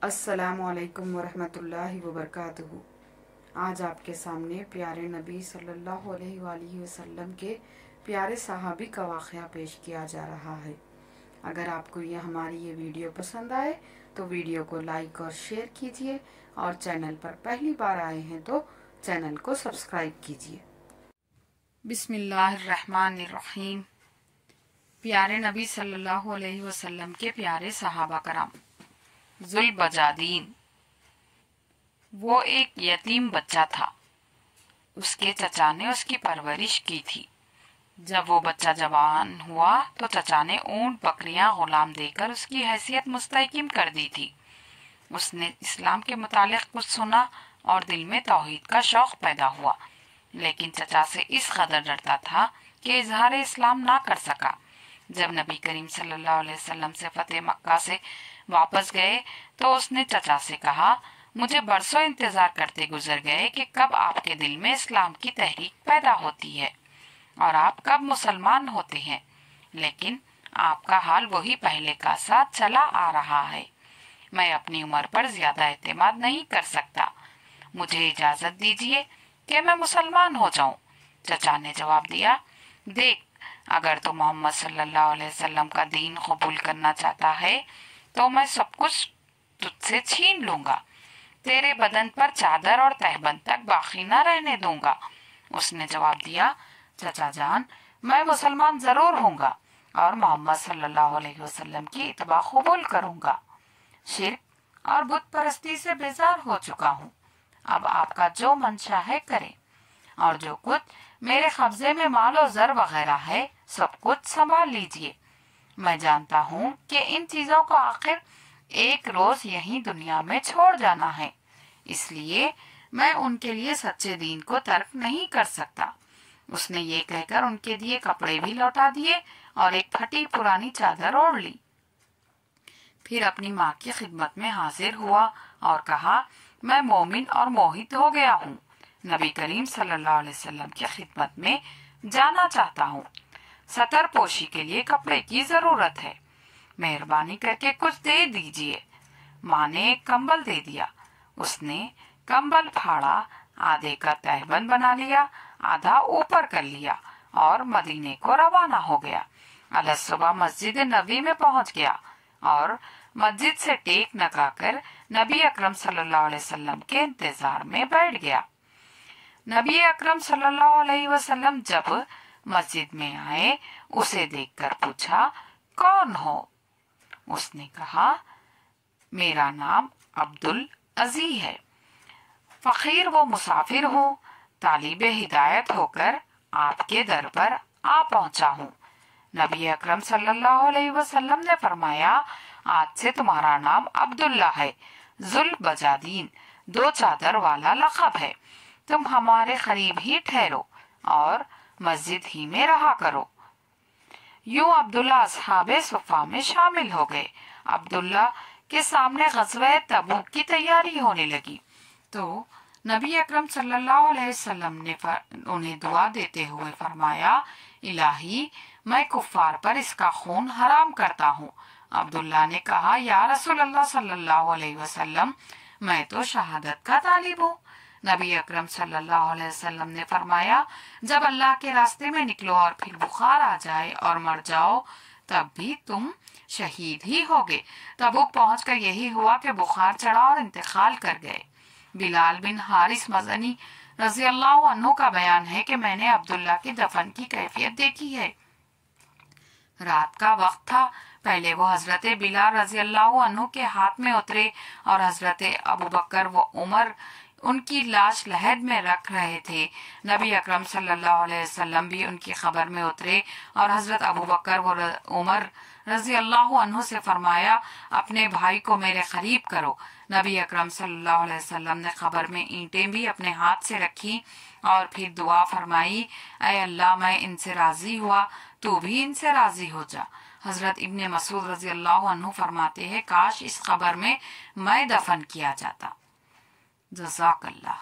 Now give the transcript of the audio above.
अस्सलामुअलैकुम वरहमतुल्लाहि वबरकातुहू। आज आपके सामने प्यारे नबी सल्लल्लाहु अलैहि वसल्लम के प्यारे सहाबी का वाक़या पेश किया जा रहा है। अगर आपको हमारी ये वीडियो पसंद आए तो वीडियो को लाइक और शेयर कीजिए, और चैनल पर पहली बार आए हैं तो चैनल को सब्सक्राइब कीजिए। बिस्मिल्लाहिर्रहमानिर्रहीम। प्यारे नबी सल्लल्लाहु अलैहि वसल्लम के प्यारे सहाबा कराम। जुल बजादीन, वो एक यतीम बच्चा था। उसके चचा ने उसकी परवरिश की थी। जब वो बच्चा जवान हुआ तो चचा ने ऊंट बकरियां गुलाम देकर उसकी हैसियत मुस्तहकिम कर दी थी। उसने इस्लाम के मुतालिक कुछ सुना और दिल में तौहीद का शौक पैदा हुआ, लेकिन चचा से इस कदर डरता था कि इजहार इस्लाम ना कर सका। जब नबी करीम सल्लल्लाहु अलैहि वसल्लम से फतेह मक्का से वापस गए तो उसने चचा से कहा, मुझे बरसों इंतजार करते गुजर गए कि कब आपके दिल में इस्लाम की तहरीक पैदा होती है और आप कब मुसलमान होते हैं, लेकिन आपका हाल वही पहले का सा चला आ रहा है। मैं अपनी उम्र पर ज्यादा एतमाद नहीं कर सकता, मुझे इजाजत दीजिए कि मैं मुसलमान हो जाऊं। चचा ने जवाब दिया, देख, अगर तो मोहम्मद सल्लल्लाहु अलैहि वसल्लम का दीन कबूल करना चाहता है तो मैं सब कुछ तुझसे छीन लूंगा, तेरे बदन पर चादर और तहबंद तक बाकी न रहने दूंगा। उसने जवाब दिया, चचा जान, मैं मुसलमान जरूर होऊंगा और मोहम्मद सल्लल्लाहु अलैहि वसल्लम की इत्बा कबूल करूंगा। शिर्क और बुत परस्ती से बेजार हो चुका हूँ। अब आपका जो मंशा है करें, और जो कुछ मेरे कब्जे में माल और जर वगैरह है सब कुछ संभाल लीजिए। मैं जानता हूँ कि इन चीजों को आखिर एक रोज यही दुनिया में छोड़ जाना है, इसलिए मैं उनके लिए सच्चे दीन को तर्क नहीं कर सकता। उसने ये कहकर उनके दिए कपड़े भी लौटा दिए और एक फटी पुरानी चादर ओढ़ ली। फिर अपनी माँ की खिदमत में हाजिर हुआ और कहा, मैं मोमिन और मोहित हो गया हूँ, नबी करीम सल्लल्लाहु अलैहि वसल्लम की खिदमत में जाना चाहता हूँ। सतर पोशी के लिए कपड़े की जरूरत है, मेहरबानी करके कुछ दे दीजिए। माँ ने एक कंबल दे दिया। उसने कंबल फाड़ा, आधे का तहबंद बना लिया, आधा ऊपर कर लिया और मदीने को रवाना हो गया। अलग सुबह मस्जिद नबी में पहुंच गया और मस्जिद से टेक लगाकर नबी अकरम सल्लल्लाहु अलैहि वसल्लम के इंतजार में बैठ गया। नबी अकरम सल्लल्लाहु अलैहि वसल्लम जब मस्जिद में आए, उसे देखकर पूछा, कौन हो? उसने कहा, मेरा नाम अब्दुल अजी है, फकीर व मुसाफिर हूँ, तालिबे हिदायत होकर आपके दर पर आ पहुंचा हूँ। नबी अकरम सल्लल्लाहु अलैहि वसल्लम ने फरमाया, आज से तुम्हारा नाम अब्दुल्ला है। जुल बजादीन दो चादर वाला लक़ब है। तुम हमारे करीब ही ठहरो और मस्जिद ही में रहा करो। यूं अब्दुल्ला अस्हाबे सुफ़ा में शामिल हो गए। अब्दुल्ला के सामने ग़ज़वे तबूक की तैयारी होने लगी तो नबी अकरम सल्लल्लाहु अलैहि वसल्लम ने उन्हें दुआ देते हुए फरमाया, इलाही, मैं कुफ़ार पर इसका खून हराम करता हूँ। अब्दुल्ला ने कहा, या रसूल अल्लाह सल्लल्लाहु अलैहि वसल्लम, मैं तो शहादत का तालिब हूँ। नबी अकरम सल्लल्लाहु अलैहि वसल्लम ने फरमाया, जब अल्लाह के रास्ते में निकलो और फिर बुखार आ जाए और मर जाओ तब भी तुम शहीद ही होगे। तबूक पहुंचकर यही हुआ कि बुखार चढ़ा और इंतकाल कर गए। बिलाल बिन हारिस मज़नी रज़ी अल्लाह अन्हु का बयान है कि मैंने अब्दुल्ला के दफन की कैफियत देखी है। रात का वक्त था। पहले वो हजरत बिलाल रज़ी अल्लाह अन्हु के हाथ में उतरे और हजरत अबू बकर व उमर उनकी लाश लहद में रख रहे थे। नबी अकरम सल्लल्लाहु अलैहि वसल्लम भी उनकी खबर में उतरे और हजरत अबू बकर व उमर रजी अल्लाह अन्हु से फरमाया, अपने भाई को मेरे करीब करो। नबी अकरम सल्लल्लाहु अलैहि वसल्लम ने खबर में ईंटें भी अपने हाथ से रखी और फिर दुआ फरमाई, ऐ अल्लाह, मैं इनसे राजी हुआ, तू भी इनसे राजी हो जा। हजरत इब्ने मसूद रजी अल्लाह अन्हु फरमाते हैं, काश इस खबर में मैं दफन किया जाता। जज़ाकल्लाह।